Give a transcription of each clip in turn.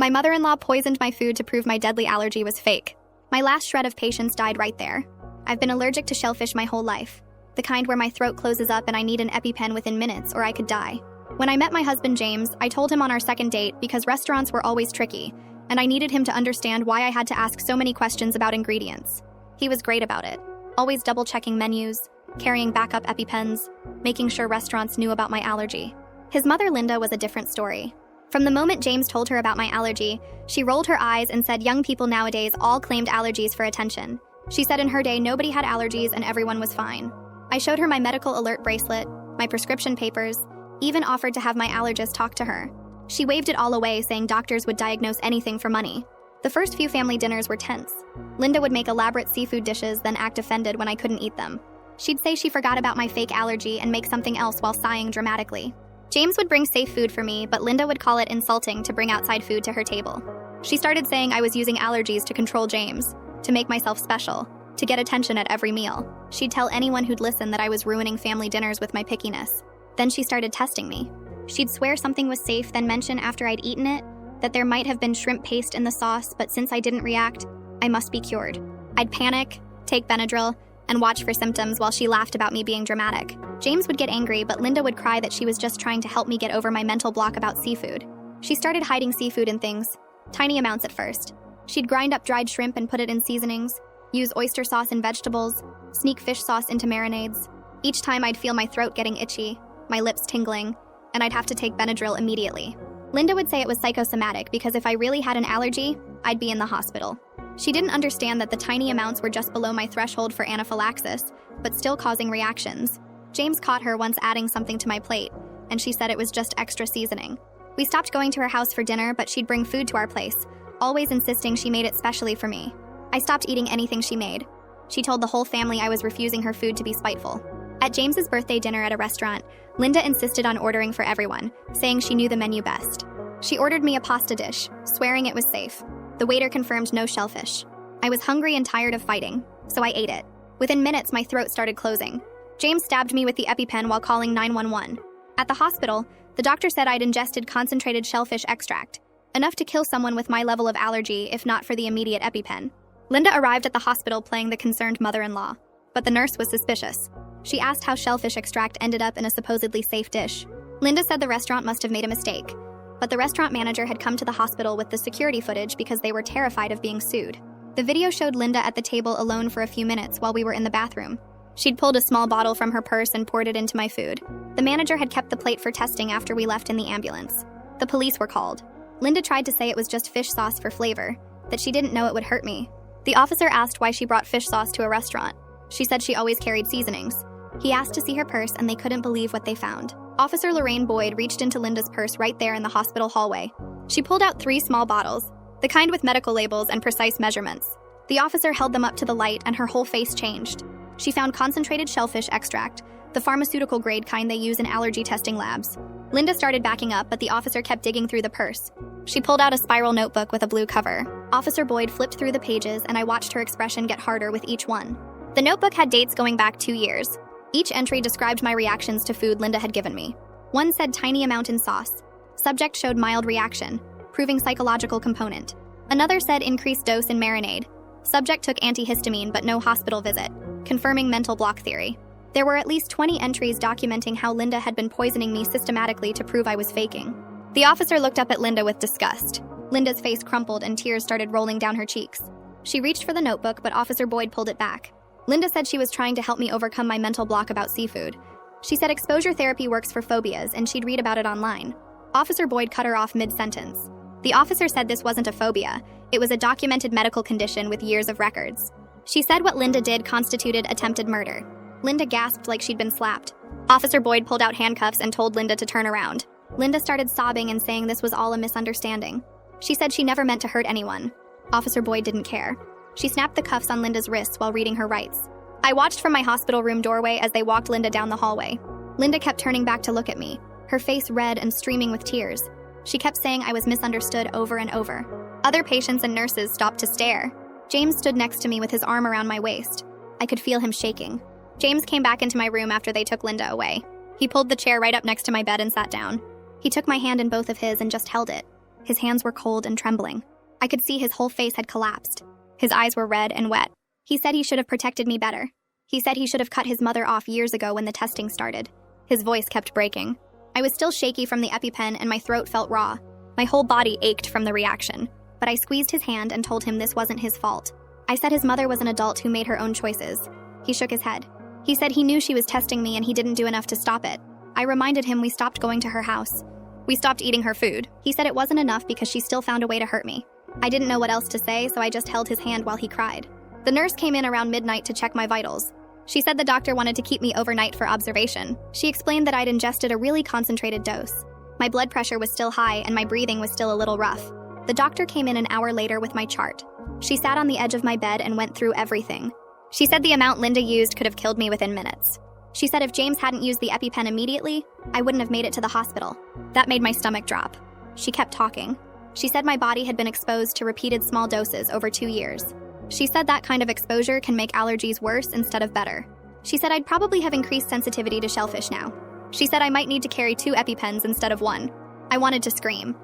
My mother-in-law poisoned my food to prove my deadly allergy was fake. My last shred of patience died right there. I've been allergic to shellfish my whole life. The kind where my throat closes up and I need an EpiPen within minutes or I could die. When I met my husband James, I told him on our second date because restaurants were always tricky, and I needed him to understand why I had to ask so many questions about ingredients. He was great about it, always double-checking menus, carrying backup EpiPens, making sure restaurants knew about my allergy. His mother Linda was a different story. From the moment James told her about my allergy, she rolled her eyes and said young people nowadays all claimed allergies for attention. She said in her day nobody had allergies and everyone was fine. I showed her my medical alert bracelet, my prescription papers, even offered to have my allergist talk to her. She waved it all away, saying doctors would diagnose anything for money. The first few family dinners were tense. Linda would make elaborate seafood dishes, then act offended when I couldn't eat them. She'd say she forgot about my fake allergy and make something else while sighing dramatically. James would bring safe food for me, but Linda would call it insulting to bring outside food to her table. She started saying I was using allergies to control James, to make myself special, to get attention at every meal. She'd tell anyone who'd listen that I was ruining family dinners with my pickiness. Then she started testing me. She'd swear something was safe, then mention after I'd eaten it that there might have been shrimp paste in the sauce, but since I didn't react, I must be cured. I'd panic, take Benadryl, and watch for symptoms while she laughed about me being dramatic. James would get angry, but Linda would cry that she was just trying to help me get over my mental block about seafood. She started hiding seafood in things, tiny amounts at first. She'd grind up dried shrimp and put it in seasonings, use oyster sauce in vegetables, sneak fish sauce into marinades. Each time I'd feel my throat getting itchy, my lips tingling, and I'd have to take Benadryl immediately. Linda would say it was psychosomatic because if I really had an allergy, I'd be in the hospital. She didn't understand that the tiny amounts were just below my threshold for anaphylaxis, but still causing reactions. James caught her once adding something to my plate, and she said it was just extra seasoning. We stopped going to her house for dinner, but she'd bring food to our place, always insisting she made it specially for me. I stopped eating anything she made. She told the whole family I was refusing her food to be spiteful. At James's birthday dinner at a restaurant, Linda insisted on ordering for everyone, saying she knew the menu best. She ordered me a pasta dish, swearing it was safe. The waiter confirmed no shellfish. I was hungry and tired of fighting, so I ate it. Within minutes, my throat started closing. James stabbed me with the EpiPen while calling 911. At the hospital, the doctor said I'd ingested concentrated shellfish extract, enough to kill someone with my level of allergy if not for the immediate EpiPen. Linda arrived at the hospital playing the concerned mother-in-law, but the nurse was suspicious. She asked how shellfish extract ended up in a supposedly safe dish. Linda said the restaurant must have made a mistake, but the restaurant manager had come to the hospital with the security footage because they were terrified of being sued. The video showed Linda at the table alone for a few minutes while we were in the bathroom. She'd pulled a small bottle from her purse and poured it into my food. The manager had kept the plate for testing after we left in the ambulance. The police were called. Linda tried to say it was just fish sauce for flavor, that she didn't know it would hurt me. The officer asked why she brought fish sauce to a restaurant. She said she always carried seasonings. He asked to see her purse and they couldn't believe what they found. Officer Lorraine Boyd reached into Linda's purse right there in the hospital hallway. She pulled out 3 small bottles, the kind with medical labels and precise measurements. The officer held them up to the light and her whole face changed. She found concentrated shellfish extract, the pharmaceutical grade kind they use in allergy testing labs. Linda started backing up, but the officer kept digging through the purse. She pulled out a spiral notebook with a blue cover. Officer Boyd flipped through the pages and I watched her expression get harder with each one. The notebook had dates going back 2 years. Each entry described my reactions to food Linda had given me. One said tiny amount in sauce. Subject showed mild reaction, proving psychological component. Another said increased dose in marinade. Subject took antihistamine but no hospital visit, confirming mental block theory. There were at least 20 entries documenting how Linda had been poisoning me systematically to prove I was faking. The officer looked up at Linda with disgust. Linda's face crumpled and tears started rolling down her cheeks. She reached for the notebook, but Officer Boyd pulled it back. Linda said she was trying to help me overcome my mental block about seafood. She said exposure therapy works for phobias and she'd read about it online. Officer Boyd cut her off mid-sentence. The officer said this wasn't a phobia. It was a documented medical condition with years of records. She said what Linda did constituted attempted murder. Linda gasped like she'd been slapped. Officer Boyd pulled out handcuffs and told Linda to turn around. Linda started sobbing and saying this was all a misunderstanding. She said she never meant to hurt anyone. Officer Boyd didn't care. She snapped the cuffs on Linda's wrists while reading her rights. I watched from my hospital room doorway as they walked Linda down the hallway. Linda kept turning back to look at me, her face red and streaming with tears. She kept saying I was misunderstood over and over. Other patients and nurses stopped to stare. James stood next to me with his arm around my waist. I could feel him shaking. James came back into my room after they took Linda away. He pulled the chair right up next to my bed and sat down. He took my hand in both of his and just held it. His hands were cold and trembling. I could see his whole face had collapsed. His eyes were red and wet. He said he should have protected me better. He said he should have cut his mother off years ago when the testing started. His voice kept breaking. I was still shaky from the EpiPen and my throat felt raw. My whole body ached from the reaction, but I squeezed his hand and told him this wasn't his fault. I said his mother was an adult who made her own choices. He shook his head. He said he knew she was testing me and he didn't do enough to stop it. I reminded him we stopped going to her house. We stopped eating her food. He said it wasn't enough because she still found a way to hurt me. I didn't know what else to say, so I just held his hand while he cried. The nurse came in around midnight to check my vitals. She said the doctor wanted to keep me overnight for observation. She explained that I'd ingested a really concentrated dose. My blood pressure was still high and my breathing was still a little rough. The doctor came in an hour later with my chart. She sat on the edge of my bed and went through everything. She said the amount Linda used could have killed me within minutes. She said if James hadn't used the EpiPen immediately, I wouldn't have made it to the hospital. That made my stomach drop. She kept talking. She said my body had been exposed to repeated small doses over 2 years. She said that kind of exposure can make allergies worse instead of better. She said I'd probably have increased sensitivity to shellfish now. She said I might need to carry 2 EpiPens instead of 1. I wanted to scream.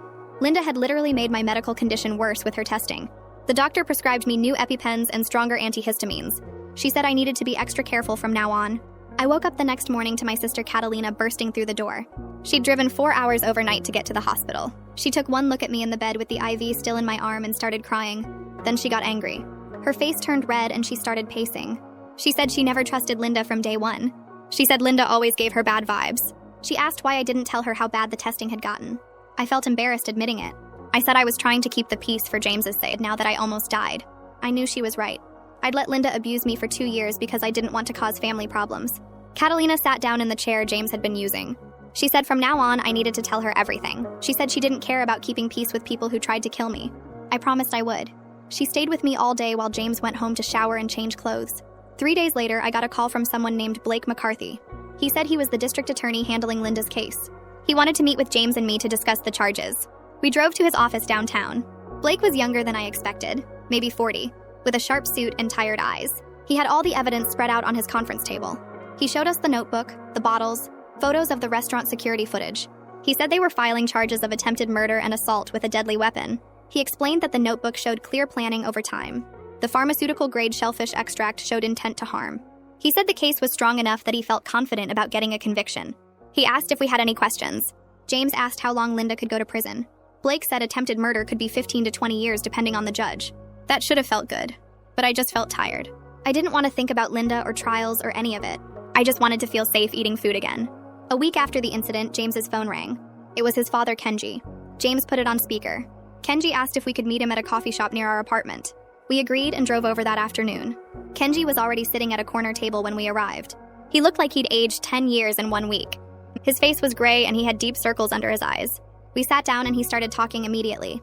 Linda had literally made my medical condition worse with her testing. The doctor prescribed me new EpiPens and stronger antihistamines. She said I needed to be extra careful from now on. I woke up the next morning to my sister Catalina bursting through the door. She'd driven 4 hours overnight to get to the hospital. She took one look at me in the bed with the IV still in my arm and started crying. Then she got angry. Her face turned red and she started pacing. She said she never trusted Linda from day one. She said Linda always gave her bad vibes. She asked why I didn't tell her how bad the testing had gotten. I felt embarrassed admitting it. I said I was trying to keep the peace for James's sake now that I almost died. I knew she was right. I'd let Linda abuse me for 2 years because I didn't want to cause family problems. Catalina sat down in the chair James had been using. She said from now on I needed to tell her everything. She said she didn't care about keeping peace with people who tried to kill me. I promised I would. She stayed with me all day while James went home to shower and change clothes. 3 days later, I got a call from someone named Blake McCarthy. He said he was the district attorney handling Linda's case. He wanted to meet with James and me to discuss the charges. We drove to his office downtown. Blake was younger than I expected, maybe 40, with a sharp suit and tired eyes. He had all the evidence spread out on his conference table. He showed us the notebook, the bottles, photos of the restaurant security footage. He said they were filing charges of attempted murder and assault with a deadly weapon. He explained that the notebook showed clear planning over time. The pharmaceutical-grade shellfish extract showed intent to harm. He said the case was strong enough that he felt confident about getting a conviction. He asked if we had any questions. James asked how long Linda could go to prison. Blake said attempted murder could be 15 to 20 years depending on the judge. That should have felt good, but I just felt tired. I didn't want to think about Linda or trials or any of it. I just wanted to feel safe eating food again. A week after the incident, James's phone rang. It was his father, Kenji. James put it on speaker. Kenji asked if we could meet him at a coffee shop near our apartment. We agreed and drove over that afternoon. Kenji was already sitting at a corner table when we arrived. He looked like he'd aged 10 years in 1 week. His face was gray and he had deep circles under his eyes. We sat down and he started talking immediately.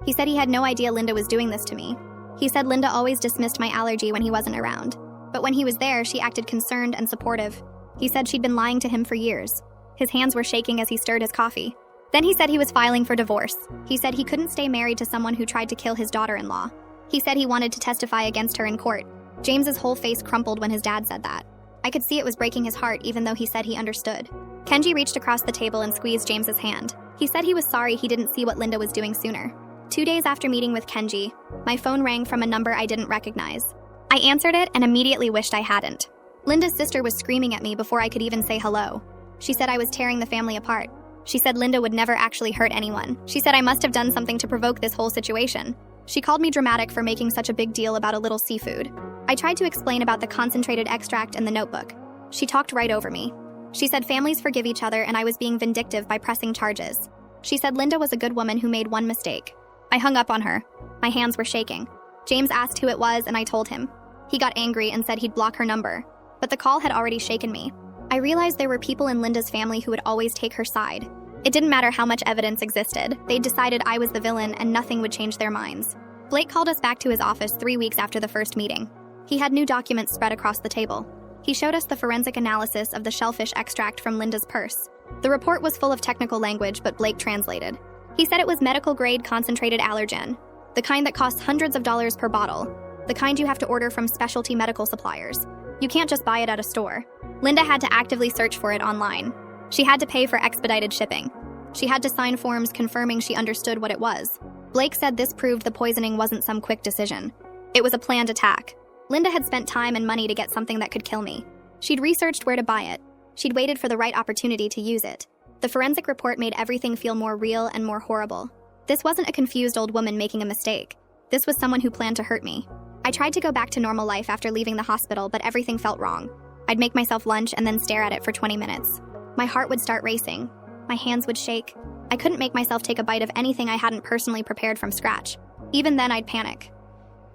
He said he had no idea Linda was doing this to me. He said Linda always dismissed my allergy when he wasn't around. But when he was there, she acted concerned and supportive. He said she'd been lying to him for years. His hands were shaking as he stirred his coffee. Then he said he was filing for divorce. He said he couldn't stay married to someone who tried to kill his daughter-in-law. He said he wanted to testify against her in court. James's whole face crumpled when his dad said that. I could see it was breaking his heart even though he said he understood. Kenji reached across the table and squeezed James's hand. He said he was sorry he didn't see what Linda was doing sooner. 2 days after meeting with Kenji, my phone rang from a number I didn't recognize. I answered it and immediately wished I hadn't. Linda's sister was screaming at me before I could even say hello. She said I was tearing the family apart. She said Linda would never actually hurt anyone. She said I must have done something to provoke this whole situation. She called me dramatic for making such a big deal about a little seafood. I tried to explain about the concentrated extract in the notebook. She talked right over me. She said families forgive each other and I was being vindictive by pressing charges. She said Linda was a good woman who made one mistake. I hung up on her. My hands were shaking. James asked who it was and I told him. He got angry and said he'd block her number. But the call had already shaken me. I realized there were people in Linda's family who would always take her side. It didn't matter how much evidence existed. They decided I was the villain and nothing would change their minds. Blake called us back to his office 3 weeks after the first meeting. He had new documents spread across the table. He showed us the forensic analysis of the shellfish extract from Linda's purse. The report was full of technical language, but Blake translated. He said it was medical-grade concentrated allergen, the kind that costs hundreds of dollars per bottle, the kind you have to order from specialty medical suppliers. You can't just buy it at a store. Linda had to actively search for it online. She had to pay for expedited shipping. She had to sign forms confirming she understood what it was. Blake said this proved the poisoning wasn't some quick decision. It was a planned attack. Linda had spent time and money to get something that could kill me. She'd researched where to buy it. She'd waited for the right opportunity to use it. The forensic report made everything feel more real and more horrible. This wasn't a confused old woman making a mistake. This was someone who planned to hurt me. I tried to go back to normal life after leaving the hospital, but everything felt wrong. I'd make myself lunch and then stare at it for 20 minutes. My heart would start racing. My hands would shake. I couldn't make myself take a bite of anything I hadn't personally prepared from scratch. Even then, I'd panic.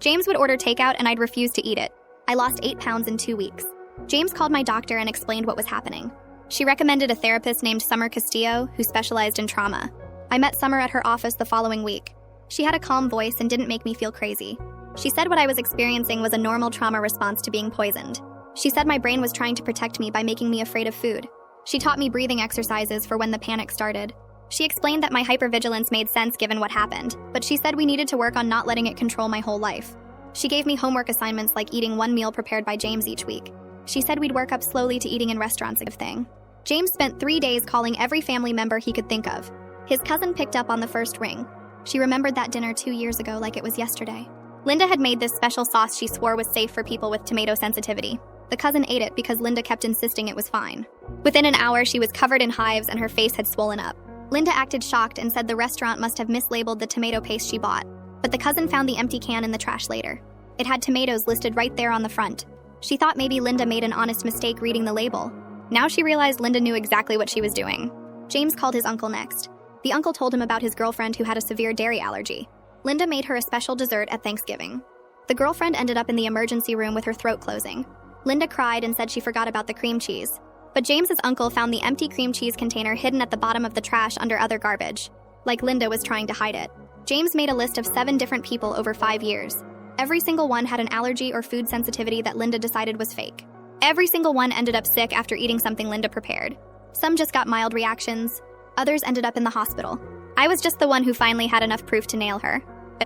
James would order takeout and I'd refuse to eat it. I lost 8 pounds in 2 weeks. James called my doctor and explained what was happening. She recommended a therapist named Summer Castillo who specialized in trauma. I met Summer at her office the following week. She had a calm voice and didn't make me feel crazy. She said what I was experiencing was a normal trauma response to being poisoned. She said my brain was trying to protect me by making me afraid of food. She taught me breathing exercises for when the panic started. She explained that my hypervigilance made sense given what happened, but she said we needed to work on not letting it control my whole life. She gave me homework assignments like eating 1 meal prepared by James each week. She said we'd work up slowly to eating in restaurants of thing. James spent 3 days calling every family member he could think of. His cousin picked up on the first ring. She remembered that dinner 2 years ago like it was yesterday. Linda had made this special sauce she swore was safe for people with tomato sensitivity. The cousin ate it because Linda kept insisting it was fine. Within an hour, she was covered in hives and her face had swollen up. Linda acted shocked and said the restaurant must have mislabeled the tomato paste she bought. But the cousin found the empty can in the trash later. It had tomatoes listed right there on the front. She thought maybe Linda made an honest mistake reading the label. Now she realized Linda knew exactly what she was doing. James called his uncle next. The uncle told him about his girlfriend who had a severe dairy allergy. Linda made her a special dessert at Thanksgiving. The girlfriend ended up in the emergency room with her throat closing. Linda cried and said she forgot about the cream cheese. But James's uncle found the empty cream cheese container hidden at the bottom of the trash under other garbage, like Linda was trying to hide it. James made a list of 7 different people over 5 years. Every single one had an allergy or food sensitivity that Linda decided was fake. Every single one ended up sick after eating something Linda prepared. Some just got mild reactions. Others ended up in the hospital. I was just the one who finally had enough proof to nail her.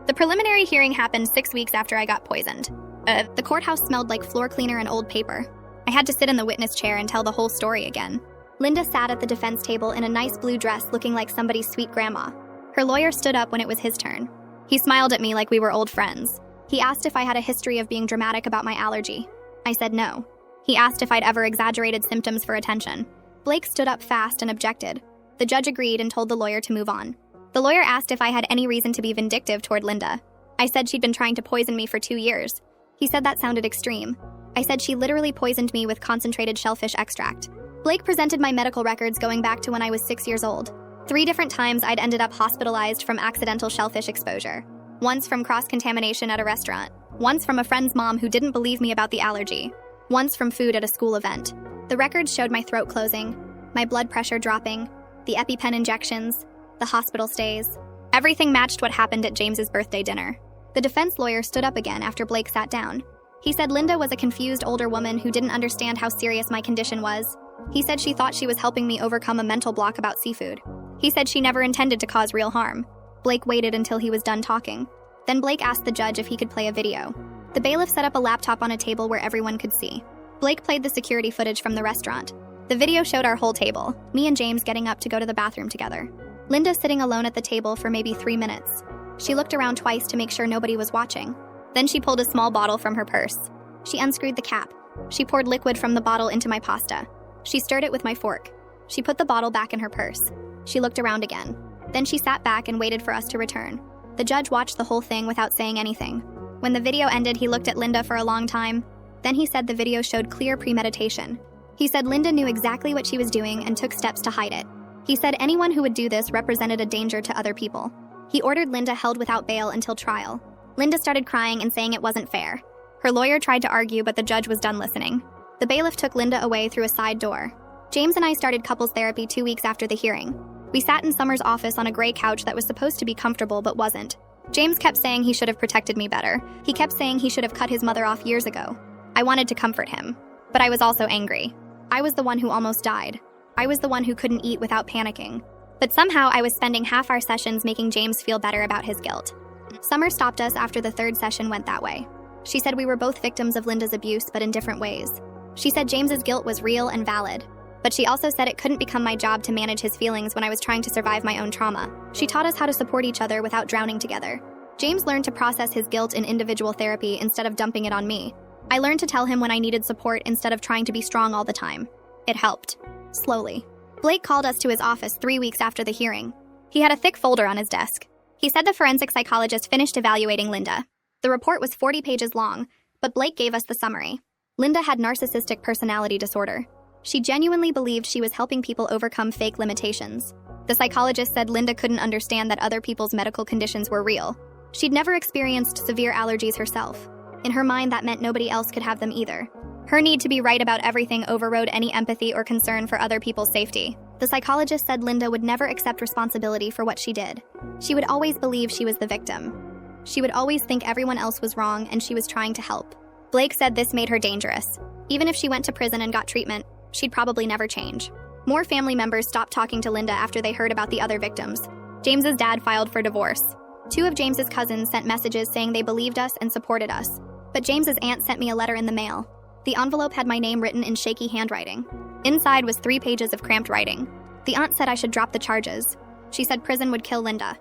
The preliminary hearing happened 6 weeks after I got poisoned. The courthouse smelled like floor cleaner and old paper. I had to sit in the witness chair and tell the whole story again. Linda sat at the defense table in a nice blue dress looking like somebody's sweet grandma. Her lawyer stood up when it was his turn. He smiled at me like we were old friends. He asked if I had a history of being dramatic about my allergy. I said no. He asked if I'd ever exaggerated symptoms for attention. Blake stood up fast and objected. The judge agreed and told the lawyer to move on. The lawyer asked if I had any reason to be vindictive toward Linda. I said she'd been trying to poison me for 2 years. He said that sounded extreme. I said she literally poisoned me with concentrated shellfish extract. Blake presented my medical records going back to when I was 6 years old. 3 different times I'd ended up hospitalized from accidental shellfish exposure. Once from cross-contamination at a restaurant. Once from a friend's mom who didn't believe me about the allergy. Once from food at a school event. The records showed my throat closing, my blood pressure dropping, the EpiPen injections, the hospital stays. Everything matched what happened at James's birthday dinner. The defense lawyer stood up again after Blake sat down. He said Linda was a confused older woman who didn't understand how serious my condition was. He said she thought she was helping me overcome a mental block about seafood. He said she never intended to cause real harm. Blake waited until he was done talking. Then Blake asked the judge if he could play a video. The bailiff set up a laptop on a table where everyone could see. Blake played the security footage from the restaurant. The video showed our whole table, me and James getting up to go to the bathroom together. Linda sitting alone at the table for maybe 3 minutes. She looked around twice to make sure nobody was watching. Then she pulled a small bottle from her purse. She unscrewed the cap. She poured liquid from the bottle into my pasta. She stirred it with my fork. She put the bottle back in her purse. She looked around again. Then she sat back and waited for us to return. The judge watched the whole thing without saying anything. When the video ended, he looked at Linda for a long time. Then he said the video showed clear premeditation. He said Linda knew exactly what she was doing and took steps to hide it. He said anyone who would do this represented a danger to other people. He ordered Linda held without bail until trial. Linda started crying and saying it wasn't fair. Her lawyer tried to argue, but the judge was done listening. The bailiff took Linda away through a side door. James and I started couples therapy 2 weeks after the hearing. We sat in Summer's office on a gray couch that was supposed to be comfortable but wasn't. James kept saying he should have protected me better. He kept saying he should have cut his mother off years ago. I wanted to comfort him, but I was also angry. I was the one who almost died. I was the one who couldn't eat without panicking. But somehow I was spending half our sessions making James feel better about his guilt. Summer stopped us after the 3rd session went that way. She said we were both victims of Linda's abuse, but in different ways. She said James's guilt was real and valid. But she also said it couldn't become my job to manage his feelings when I was trying to survive my own trauma. She taught us how to support each other without drowning together. James learned to process his guilt in individual therapy instead of dumping it on me. I learned to tell him when I needed support instead of trying to be strong all the time. It helped. Slowly. Blake called us to his office 3 weeks after the hearing. He had a thick folder on his desk. He said the forensic psychologist finished evaluating Linda. The report was 40 pages long, but Blake gave us the summary. Linda had narcissistic personality disorder. She genuinely believed she was helping people overcome fake limitations. The psychologist said Linda couldn't understand that other people's medical conditions were real. She'd never experienced severe allergies herself. In her mind, that meant nobody else could have them either. Her need to be right about everything overrode any empathy or concern for other people's safety. The psychologist said Linda would never accept responsibility for what she did. She would always believe she was the victim. She would always think everyone else was wrong and she was trying to help. Blake said this made her dangerous. Even if she went to prison and got treatment, she'd probably never change. More family members stopped talking to Linda after they heard about the other victims. James's dad filed for divorce. 2 of James's cousins sent messages saying they believed us and supported us. But James's aunt sent me a letter in the mail. The envelope had my name written in shaky handwriting. Inside was 3 pages of cramped writing. The aunt said I should drop the charges. She said prison would kill Linda.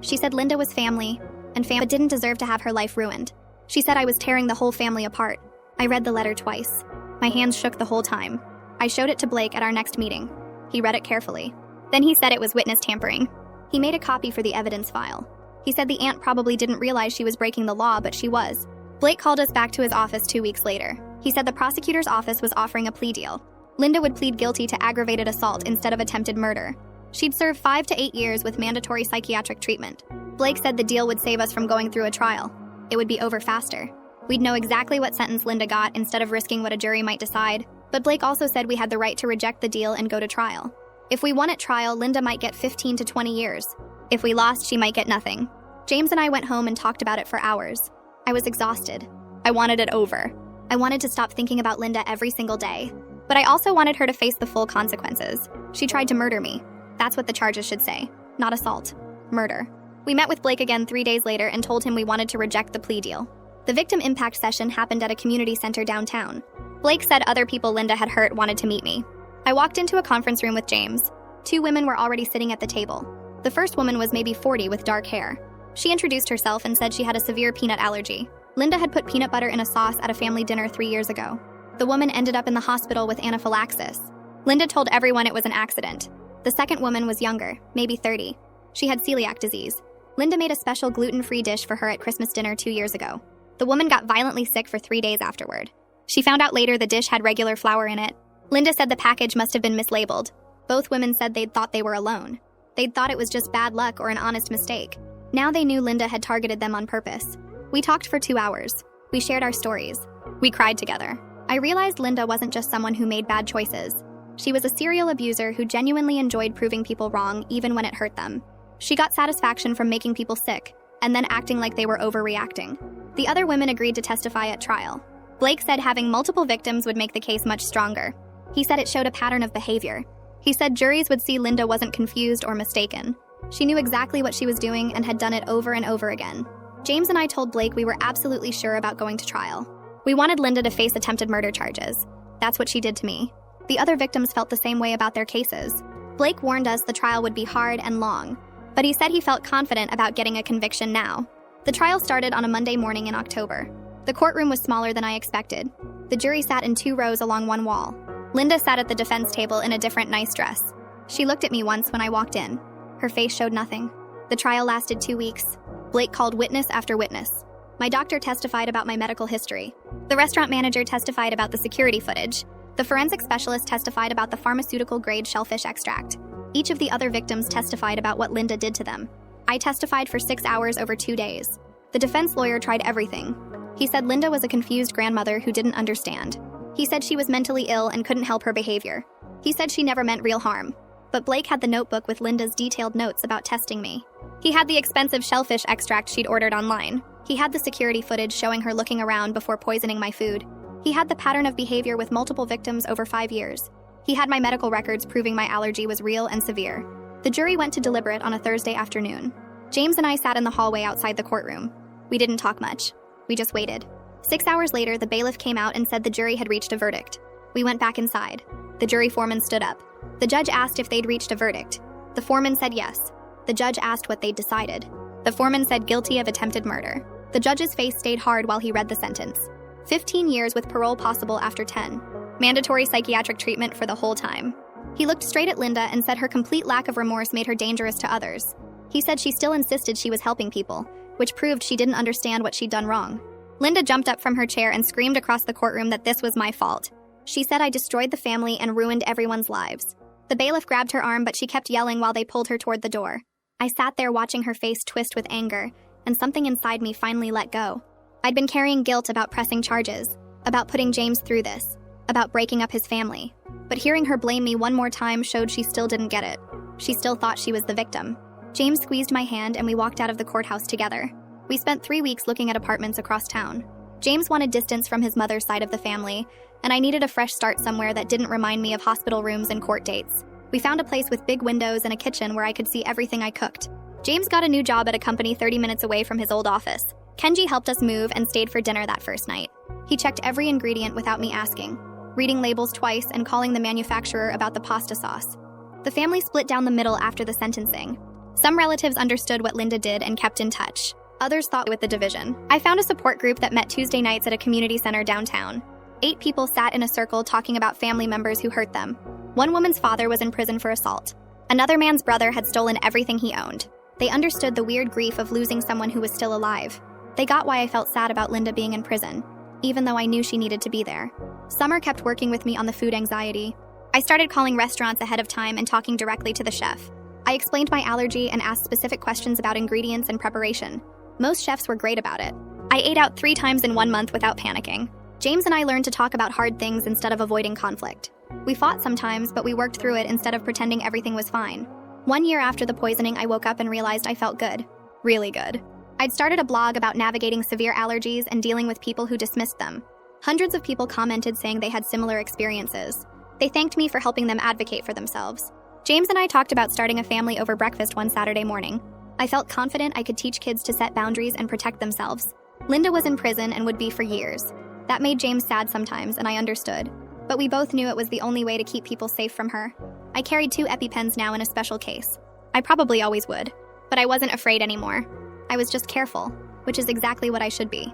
She said Linda was family, but didn't deserve to have her life ruined. She said I was tearing the whole family apart. I read the letter twice. My hands shook the whole time. I showed it to Blake at our next meeting. He read it carefully. Then he said it was witness tampering. He made a copy for the evidence file. He said the aunt probably didn't realize she was breaking the law, but she was. Blake called us back to his office 2 weeks later. He said the prosecutor's office was offering a plea deal. Linda would plead guilty to aggravated assault instead of attempted murder. She'd serve 5 to 8 years with mandatory psychiatric treatment. Blake said the deal would save us from going through a trial. It would be over faster. We'd know exactly what sentence Linda got instead of risking what a jury might decide. But Blake also said we had the right to reject the deal and go to trial. If we won at trial, Linda might get 15 to 20 years. If we lost, she might get nothing. James and I went home and talked about it for hours. I was exhausted. I wanted it over. I wanted to stop thinking about Linda every single day. But I also wanted her to face the full consequences. She tried to murder me. That's what the charges should say. Not assault. Murder. We met with Blake again 3 days later and told him we wanted to reject the plea deal. The victim impact session happened at a community center downtown. Blake said other people Linda had hurt wanted to meet me. I walked into a conference room with James. 2 women were already sitting at the table. The first woman was maybe 40 with dark hair. She introduced herself and said she had a severe peanut allergy. Linda had put peanut butter in a sauce at a family dinner 3 years ago. The woman ended up in the hospital with anaphylaxis. Linda told everyone it was an accident. The second woman was younger, maybe 30. She had celiac disease. Linda made a special gluten-free dish for her at Christmas dinner 2 years ago. The woman got violently sick for 3 days afterward. She found out later the dish had regular flour in it. Linda said the package must have been mislabeled. Both women said they'd thought they were alone. They'd thought it was just bad luck or an honest mistake. Now they knew Linda had targeted them on purpose. We talked for 2 hours. We shared our stories. We cried together. I realized Linda wasn't just someone who made bad choices. She was a serial abuser who genuinely enjoyed proving people wrong even when it hurt them. She got satisfaction from making people sick, and then acting like they were overreacting. The other women agreed to testify at trial. Blake said having multiple victims would make the case much stronger. He said it showed a pattern of behavior. He said juries would see Linda wasn't confused or mistaken. She knew exactly what she was doing and had done it over and over again. James and I told Blake we were absolutely sure about going to trial. We wanted Linda to face attempted murder charges. That's what she did to me. The other victims felt the same way about their cases. Blake warned us the trial would be hard and long, but he said he felt confident about getting a conviction now. The trial started on a Monday morning in October. The courtroom was smaller than I expected. The jury sat in 2 rows along one wall. Linda sat at the defense table in a different nice dress. She looked at me once when I walked in. Her face showed nothing. The trial lasted 2 weeks. Blake called witness after witness. My doctor testified about my medical history. The restaurant manager testified about the security footage. The forensic specialist testified about the pharmaceutical-grade shellfish extract. Each of the other victims testified about what Linda did to them. I testified for 6 hours over 2 days. The defense lawyer tried everything. He said Linda was a confused grandmother who didn't understand. He said she was mentally ill and couldn't help her behavior. He said she never meant real harm. But Blake had the notebook with Linda's detailed notes about testing me. He had the expensive shellfish extract she'd ordered online. He had the security footage showing her looking around before poisoning my food. He had the pattern of behavior with multiple victims over 5 years. He had my medical records proving my allergy was real and severe. The jury went to deliberate on a Thursday afternoon. James and I sat in the hallway outside the courtroom. We didn't talk much. We just waited. 6 hours later, the bailiff came out and said the jury had reached a verdict. We went back inside. The jury foreman stood up. The judge asked if they'd reached a verdict. The foreman said yes. The judge asked what they'd decided. The foreman said guilty of attempted murder. The judge's face stayed hard while he read the sentence. 15 years with parole possible after 10. Mandatory psychiatric treatment for the whole time. He looked straight at Linda and said her complete lack of remorse made her dangerous to others. He said she still insisted she was helping people, which proved she didn't understand what she'd done wrong. Linda jumped up from her chair and screamed across the courtroom that this was my fault. She said I destroyed the family and ruined everyone's lives. The bailiff grabbed her arm, but she kept yelling while they pulled her toward the door. I sat there watching her face twist with anger, and something inside me finally let go. I'd been carrying guilt about pressing charges, about putting James through this, about breaking up his family. But hearing her blame me one more time showed she still didn't get it. She still thought she was the victim. James squeezed my hand and we walked out of the courthouse together. We spent 3 weeks looking at apartments across town. James wanted distance from his mother's side of the family, and I needed a fresh start somewhere that didn't remind me of hospital rooms and court dates. We found a place with big windows and a kitchen where I could see everything I cooked. James got a new job at a company 30 minutes away from his old office. Kenji helped us move and stayed for dinner that first night. He checked every ingredient without me asking, reading labels twice and calling the manufacturer about the pasta sauce. The family split down the middle after the sentencing. Some relatives understood what Linda did and kept in touch. Others thought with the division. I found a support group that met Tuesday nights at a community center downtown. 8 people sat in a circle talking about family members who hurt them. One woman's father was in prison for assault. Another man's brother had stolen everything he owned. They understood the weird grief of losing someone who was still alive. They got why I felt sad about Linda being in prison, even though I knew she needed to be there. Summer kept working with me on the food anxiety. I started calling restaurants ahead of time and talking directly to the chef. I explained my allergy and asked specific questions about ingredients and preparation. Most chefs were great about it. I ate out 3 times in 1 month without panicking. James and I learned to talk about hard things instead of avoiding conflict. We fought sometimes, but we worked through it instead of pretending everything was fine. 1 year after the poisoning, I woke up and realized I felt good. Really good. I'd started a blog about navigating severe allergies and dealing with people who dismissed them. Hundreds of people commented saying they had similar experiences. They thanked me for helping them advocate for themselves. James and I talked about starting a family over breakfast one Saturday morning. I felt confident I could teach kids to set boundaries and protect themselves. Linda was in prison and would be for years. That made James sad sometimes, and I understood. But we both knew it was the only way to keep people safe from her. I carried 2 EpiPens now in a special case. I probably always would. But I wasn't afraid anymore. I was just careful, which is exactly what I should be.